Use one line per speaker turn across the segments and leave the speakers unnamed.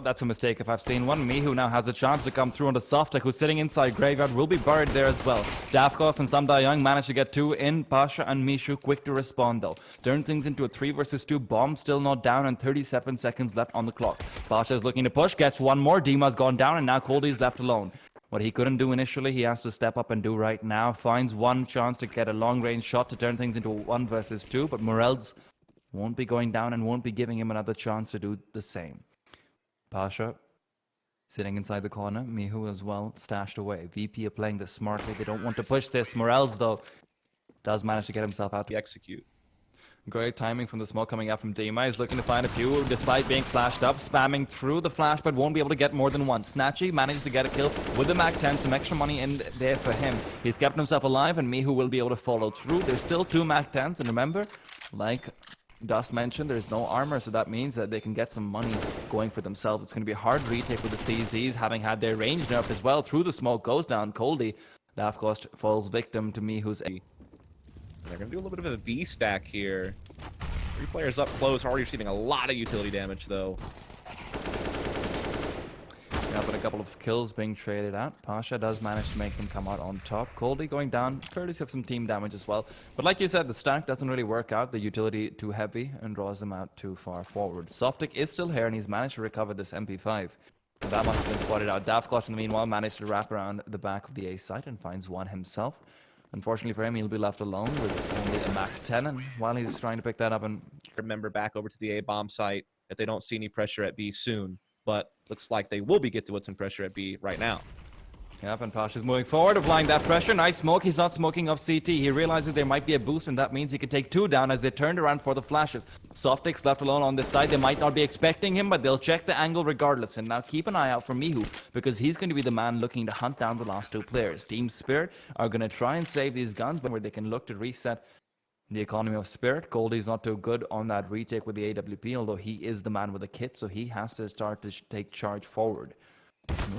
shot. That's a mistake if I've seen one. Mihu now has a chance to come through on the Softek, who's sitting inside Graveyard, will be buried there as well. Dafkost and Samdayoung managed to get 2 in. Pasha and Mishu quick to respond though. Turn things into a 3 versus 2. Bomb still not down and 37 seconds left on the clock. Pasha is looking to push, gets one more. Dima's gone down and now Coldy's left alone. What he couldn't do initially, he has to step up and do right now. Finds one chance to get a long-range shot to turn things into a 1 versus 2, but Morels won't be going down and won't be giving him another chance to do the same. Pasha sitting inside the corner. Mihu as well, stashed away. VP are playing this smartly. They don't want to push this. Morels, though, does manage to get himself out to
execute.
Great timing from the smoke coming out from Dima. He's looking to find a few despite being flashed up, spamming through the flash, but won't be able to get more than one. Snatchy managed to get a kill with the Mac 10, some extra money in there for him. He's kept himself alive, and Mihu will be able to follow through. There's still 2 Mac 10s, and remember, like Dust mentioned, there's no armor, so that means that they can get some money going for themselves. It's going to be a hard retake with the CZs, having had their range nerfed as well. Through the smoke goes down Coldy. Dafkost falls victim to Mihu's A.
They're going to do a little bit of a V stack here. 3 players up close, already receiving a lot of utility damage, though.
Yeah, but a couple of kills being traded out. Pasha does manage to make them come out on top. Coldy going down, courtesy of some team damage as well. But like you said, the stack doesn't really work out. The utility too heavy and draws them out too far forward. Softek is still here, and he's managed to recover this MP5. That must have been spotted out. Dafkost, in the meanwhile, managed to wrap around the back of the A site and finds one himself. Unfortunately for him, he'll be left alone with only a Mac 10, and while he's trying to pick that up and
remember back over to the A bomb site if they don't see any pressure at B soon. But looks like they will be getting with some pressure at B right now.
Yep, and Pasha's moving forward, applying that pressure. Nice smoke. He's not smoking off CT. He realizes there might be a boost, and that means he can take 2 down as they turned around for the flashes. Softek's left alone on this side. They might not be expecting him, but they'll check the angle regardless. And now keep an eye out for Mihu, because he's going to be the man looking to hunt down the last 2 players. Team Spirit are going to try and save these guns, but where they can look to reset the economy of Spirit. Goldie's not too good on that retake with the AWP, although he is the man with the kit, so he has to start to take charge forward.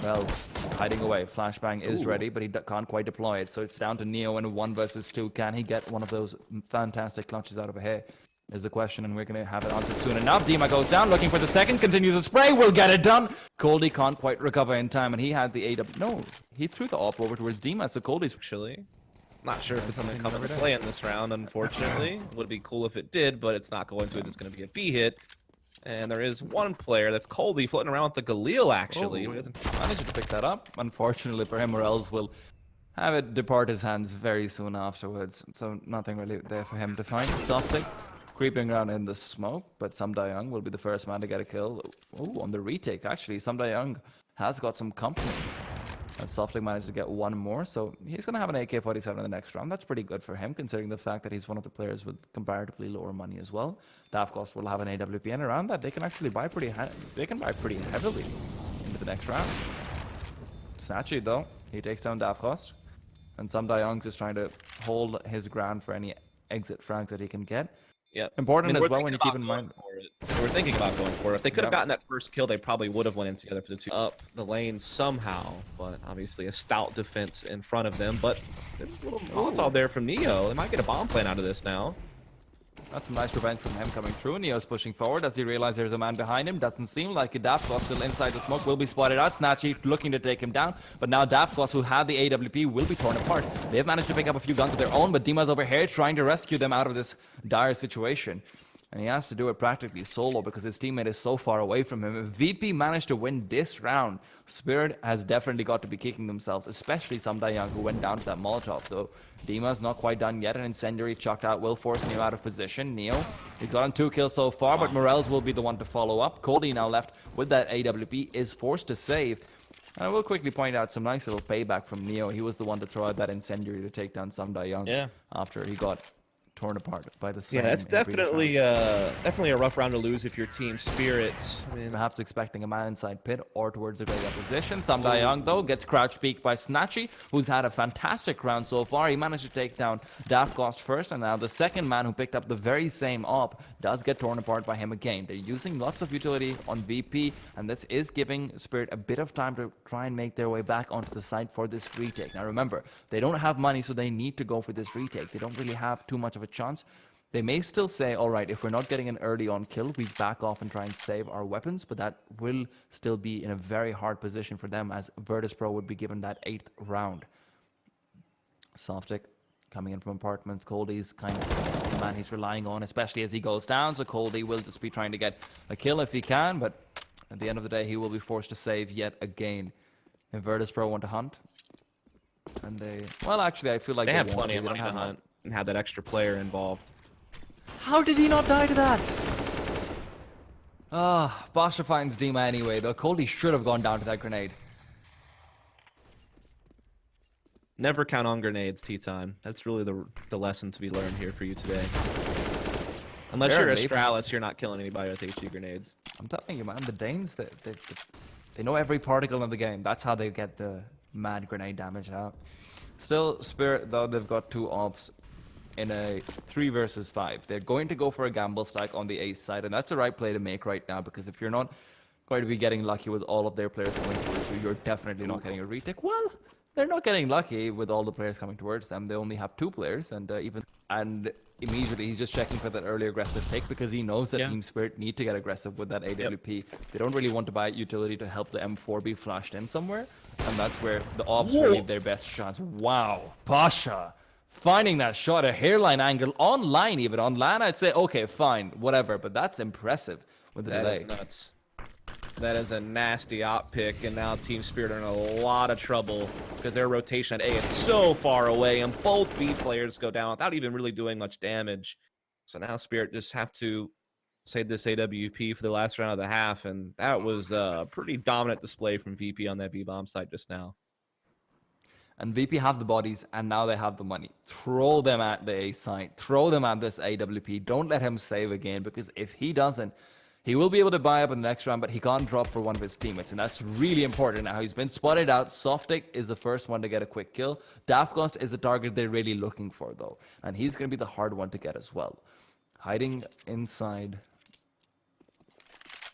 Well, hiding away. Flashbang is ready, but he can't quite deploy it. So it's down to Neo in a 1 versus 2. Can he get one of those fantastic clutches out of here? Is the question, and we're going to have it answered soon enough. Dima goes down, looking for the second, continues to spray, will get it done. Coldy can't quite recover in time, and he had the AW. No, he threw the AWP over towards Dima, so Coldy's
actually not sure if it's going to come into play in this round, unfortunately. It would be cool if it did, but it's not going to. It's going to be a B hit. And there is one player, that's Coldy, floating around with the Galil, actually.
Oh, he doesn't manage to pick that up. Unfortunately for him, Morels will have it depart his hands very soon afterwards. So nothing really there for him to find. Softek creeping around in the smoke, but Samdayoung will be the first man to get a kill. Oh, on the retake, actually. Samdayoung has got some company. And Softek managed to get one more, so he's going to have an AK-47 in the next round. That's pretty good for him, considering the fact that he's one of the players with comparatively lower money as well. Dafkost will have an AWP, and around that, they can actually buy pretty heavily into the next round. Snatchy, though, he takes down Dafkost, and Samdayoung is trying to hold his ground for any exit frags that he can get.
Yeah,
important as well when you keep in mind.
They were thinking about going for it. If they could have gotten that first kill, they probably would have went in together for the 2 up the lane somehow. But obviously a stout defense in front of them. But there's a little Molotov there from Neo. They might get a bomb plan out of this now.
That's some nice revenge from him coming through. Neo's pushing forward as he realizes there's a man behind him. Doesn't seem like it. Dafkost still inside the smoke, will be spotted out. Snatchy looking to take him down. But now Dafkost, who had the AWP, will be torn apart. They've managed to pick up a few guns of their own, but Dima's over here trying to rescue them out of this dire situation. And he has to do it practically solo because his teammate is so far away from him. If VP managed to win this round, Spirit has definitely got to be kicking themselves, especially Samdayoung, who went down to that Molotov. Though Dima's not quite done yet. An incendiary chucked out will force Neo out of position. Neo, he's gotten 2 kills so far, but Morels will be the one to follow up. Coldy now left with that AWP is forced to save. And I will quickly point out some nice little payback from Neo. He was the one to throw out that incendiary to take down Samdayoung after he got torn apart by the same.
Yeah, it's definitely a rough round to lose if your team Spirits. I mean,
perhaps expecting a man inside pit or towards the graveyard position. Samdayoung, though, gets crouch peeked by Snatchy, who's had a fantastic round so far. He managed to take down Dafkost first, and now the second man who picked up the very same op does get torn apart by him again. They're using lots of utility on VP, and this is giving Spirit a bit of time to try and make their way back onto the site for this retake. Now remember, they don't have money, so they need to go for this retake. They don't really have too much of a chance. They may still say, all right, if we're not getting an early on kill, we back off and try and save our weapons, but that will still be in a very hard position for them as Virtus.pro would be given that 8th round. Softic coming in from apartments. Coldy's kind of the man he's relying on, especially as he goes down, so Coldy will just be trying to get a kill if he can, but at the end of the day, he will be forced to save yet again. If Virtus.pro want to hunt, and they... Well, actually, I feel like
they have
won't.
plenty of money to hunt and have that extra player involved.
How did he not die to that? Ah, Pasha finds Dima anyway, though. Coldy should have gone down to that grenade.
Never count on grenades, tea time. That's really the lesson to be learned here for you today. Unless
Apparently.
you're Astralis, you're not killing anybody with HE grenades.
I'm telling you, man, the Danes, they know every particle in the game. That's how they get the mad grenade damage out. Still, Spirit, though, they've got 2 ops in a 3 versus 5. They're going to go for a gamble stack on the ace side, and that's the right play to make right now, because if you're not going to be getting lucky with all of their players coming towards you, you're definitely not getting a retake. Well, they're not getting lucky with all the players coming towards them. They only have 2 players, and immediately he's just checking for that early aggressive pick because he knows that Team Spirit need to get aggressive with that AWP. They don't really want to buy utility to help the M4 be flashed in somewhere, and that's where the ops really their best shots. Wow, Pasha finding that shot, a hairline angle on line, even on land. I'd say okay, fine, whatever, but that's impressive with the delay.
That is nuts. That is a nasty op pick, and now Team Spirit are in a lot of trouble because their rotation at A is so far away, and both B players go down without even really doing much damage. So now Spirit just have to save this AWP for the last round of the half, and that was a pretty dominant display from VP on that B-bomb site just now.
And VP have the bodies, and now they have the money. Throw them at the A site. Throw them at this AWP. Don't let him save again, because if he doesn't, he will be able to buy up in the next round, but he can't drop for one of his teammates, and that's really important. Now he's been spotted out. Softic is the first one to get a quick kill. Daftcost is a target they're really looking for, though, and he's going to be the hard one to get as well. Hiding inside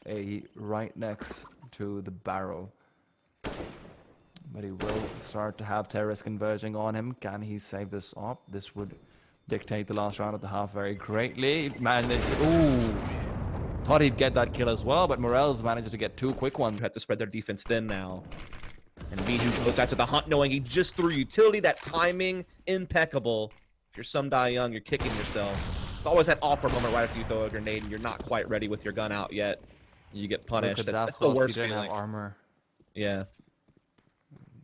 A right next to the barrel. But he will start to have terrorists converging on him. Can he save this op? This would dictate the last round of the half very greatly. Ooh. Thought he'd get that kill as well, but Morel's managed to get 2 quick ones.
Have to spread their defense thin now. And Viju goes after the hunt, knowing he just threw utility. That timing, impeccable. If you're some die young, you're kicking yourself. It's always that awkward moment right after you throw a grenade and you're not quite ready with your gun out yet. You get punished. That's the worst
feeling.
feeling.
Have armor.
Yeah.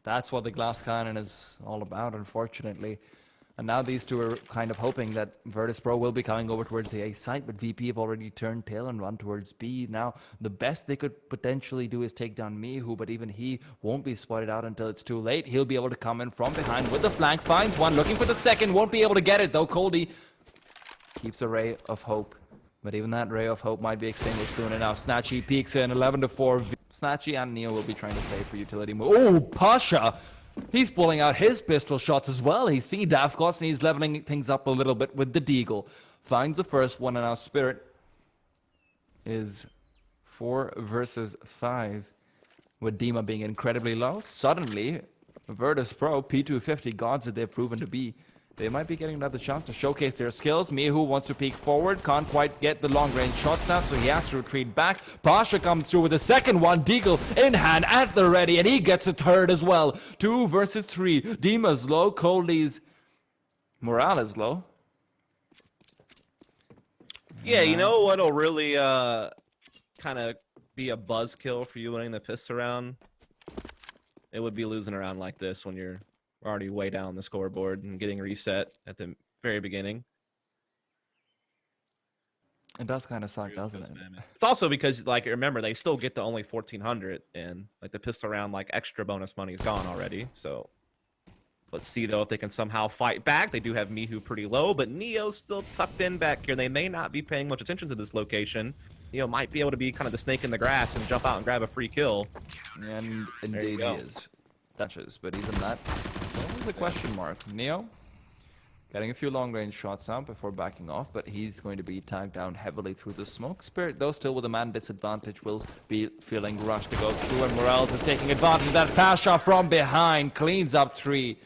That's what the glass cannon is all about, unfortunately. And now these two are kind of hoping that Virtus.pro will be coming over towards the A site, but VP have already turned tail and run towards B. Now, the best they could potentially do is take down Mihu, but even he won't be spotted out until it's too late. He'll be able to come in from behind with the flank, finds one, looking for the second, won't be able to get it, though. Coldy keeps a ray of hope, but even that ray of hope might be extinguished soon. And now Snatchy peeks in, 11-4. Snatchy and Neo will be trying to save for utility move. Oh, Pasha! He's pulling out his pistol shots as well. He's seen Daftcost and he's leveling things up a little bit with the Deagle. Finds the first one, and now Spirit is 4 versus 5. With Dima being incredibly low. Suddenly, Virtus.pro, P250 gods that they've proven to be. They might be getting another chance to showcase their skills. Mihu wants to peek forward, can't quite get the long-range shots out, so he has to retreat back. Pasha comes through with the second one. Deagle in hand at the ready, and he gets a third as well. 2 versus 3. Dima's low, Coldy's morale is low.
Yeah, you know what'll really kind of be a buzzkill for you winning the pistol round? It would be losing a round like this when you're already way down the scoreboard and getting reset at the very beginning.
It does kind of suck, doesn't it?
It's also because, like, remember, they still get the only 1,400, and like the pistol round, like, extra bonus money is gone already. So let's see though if they can somehow fight back. They do have Mihu pretty low, but Neo's still tucked in back here. They may not be paying much attention to this location. Neo might be able to be kind of the snake in the grass and jump out and grab a free kill.
And indeed he is. Touches, but even that, it's always a question mark. Neo getting a few long-range shots out before backing off, but he's going to be tagged down heavily through the smoke. Spirit, though, still with a man disadvantage, will be feeling rushed to go through, and Morales is taking advantage of that. Pasha from behind cleans up 3.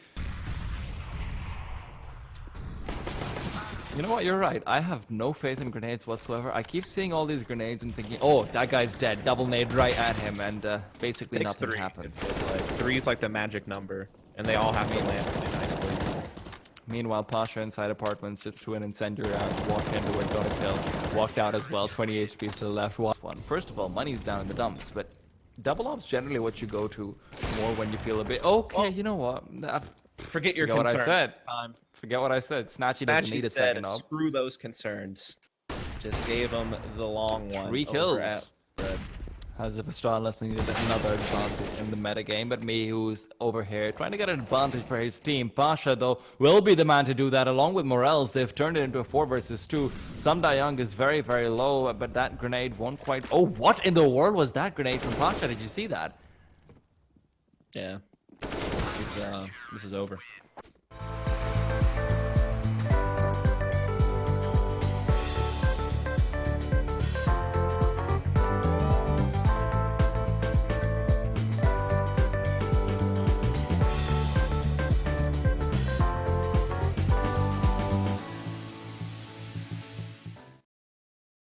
You know what? You're right. I have no faith in grenades whatsoever. I keep seeing all these grenades and thinking, oh, that guy's dead. Double nade right at him, and basically
Takes
nothing
3.
happens.
It's like 3 is like the magic number, and they all have to land really nicely.
Meanwhile, Pasha inside apartments just threw an incendiary round, walked into it, got a kill, walked out as well. 20 HP to the left. One. First of all, money's down in the dumps, but double op's generally what you go to more when you feel a bit. Okay, you know what?
Forget your
Forget
concerns.
what I said.
Time.
Forget what I said. Snatchy doesn't need a second op.
Screw those concerns. Just gave him the long one.
3
over
kills.
at Red.
As if Astralis needed another advantage in the metagame, but me, who's over here trying to get an advantage for his team. Pasha, though, will be the man to do that, along with Morels. They've turned it into a 4 versus 2. Sam Young is very, very low, but that grenade won't quite... Oh, what in the world was that grenade from Pasha? Did you see that?
Yeah. This is over.